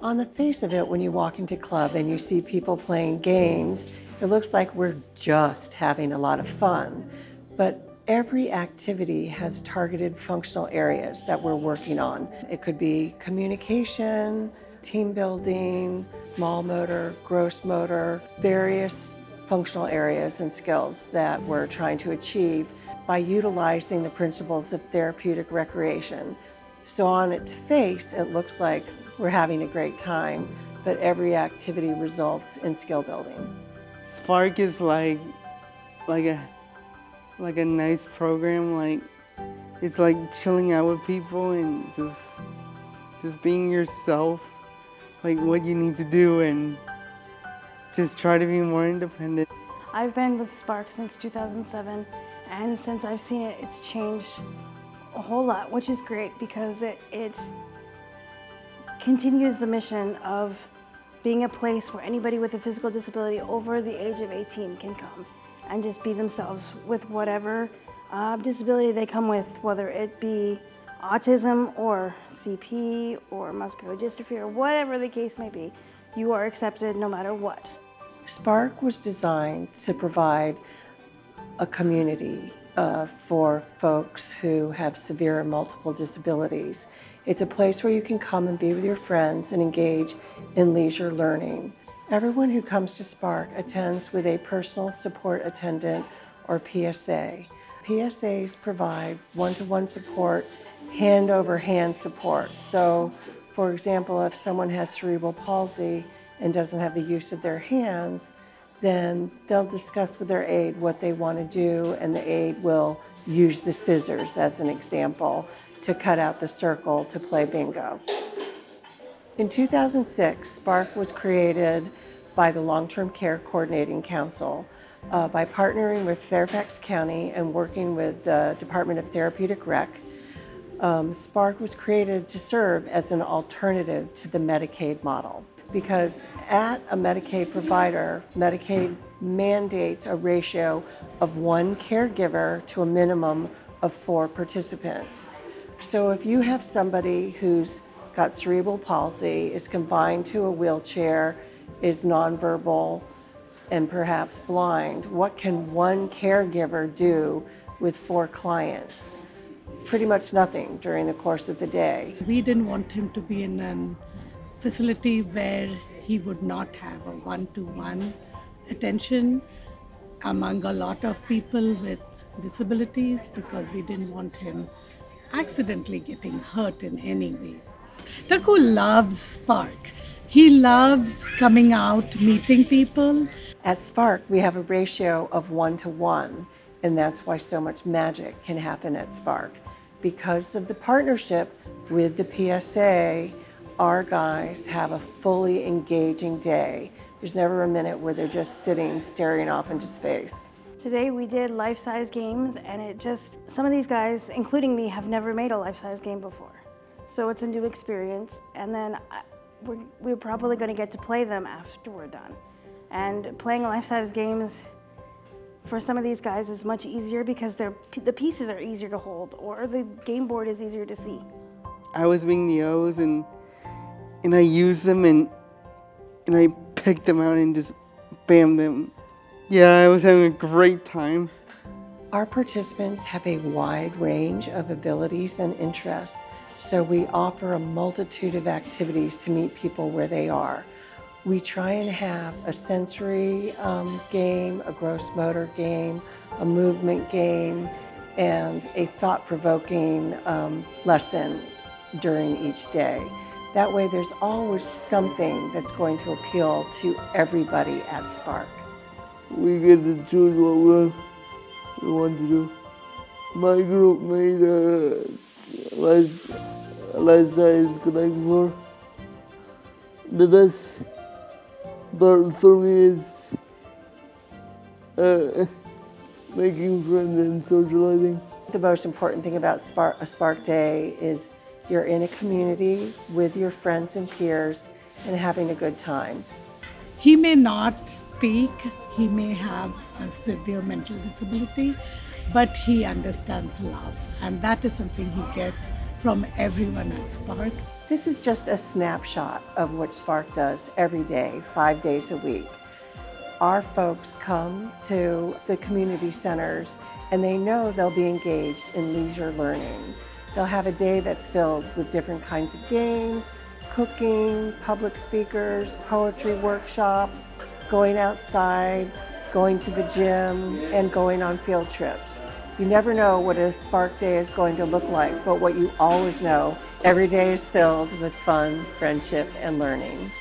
On the face of it, when you walk into club and you see people playing games, it looks like we're just having a lot of fun. But every activity has targeted functional areas that we're working on. It could be communication, team building, small motor, gross motor, various functional areas and skills that we're trying to achieve by utilizing the principles of therapeutic recreation. So on its face, it looks like we're having a great time, but every activity results in skill building. SPARC is like a nice program. It's like chilling out with people and just being yourself, like what you need to do, and just try to be more independent. I've been with SPARC since 2007, and since I've seen it, it's changed a whole lot, which is great because it continues the mission of being a place where anybody with a physical disability over the age of 18 can come and just be themselves with whatever disability they come with, whether it be autism or CP or muscular dystrophy or whatever the case may be. You are accepted no matter what. SPARC was designed to provide a community for folks who have severe and multiple disabilities. It's a place where you can come and be with your friends and engage in leisure learning. Everyone who comes to SPARC attends with a personal support attendant or PSA. PSAs provide one-to-one support, hand-over-hand support. So, for example, if someone has cerebral palsy and doesn't have the use of their hands, then they'll discuss with their aide what they want to do, and the aide will use the scissors as an example to cut out the circle to play bingo. In 2006, SPARC was created by the Long-Term Care Coordinating Council by partnering with Fairfax County and working with the Department of Therapeutic Rec. SPARC was created to serve as an alternative to the Medicaid model, because at a Medicaid provider, Medicaid mandates a ratio of 1 caregiver to a minimum of 4 participants. So if you have somebody who's got cerebral palsy, is confined to a wheelchair, is nonverbal, and perhaps blind, what can 1 caregiver do with 4 clients? Pretty much nothing during the course of the day. We didn't want him to be in a facility where he would not have a one-to-one attention among a lot of people with disabilities, because we didn't want him accidentally getting hurt in any way. Taku loves SPARC. He loves coming out, meeting people. At SPARC, we have a ratio of 1-to-1, and that's why so much magic can happen at SPARC. Because of the partnership with the PSA, our guys have a fully engaging day. There's never a minute where they're just sitting, staring off into space. Today we did life-size games, and some of these guys, including me, have never made a life-size game before. So it's a new experience, and then we're probably going to get to play them after we're done. And playing life-size games for some of these guys is much easier because the pieces are easier to hold, or the game board is easier to see. I was being the O's, and I used them, and I picked them out and just bam them. Yeah, I was having a great time. Our participants have a wide range of abilities and interests, so we offer a multitude of activities to meet people where they are. We try and have a sensory game, a gross motor game, a movement game, and a thought-provoking lesson during each day. That way there's always something that's going to appeal to everybody at SPARC. We get to choose what we want to do. My group made a life-size connect floor. The best part for me is making friends and socializing. The most important thing about a SPARC Day is you're in a community with your friends and peers and having a good time. He may not speak, he may have a severe mental disability, but he understands love, and that is something he gets from everyone at SPARC. This is just a snapshot of what SPARC does every day, 5 days a week. Our folks come to the community centers and they know they'll be engaged in leisure learning. They'll have a day that's filled with different kinds of games, cooking, public speakers, poetry workshops, going outside, going to the gym, and going on field trips. You never know what a SPARC day is going to look like, but what you always know, every day is filled with fun, friendship, and learning.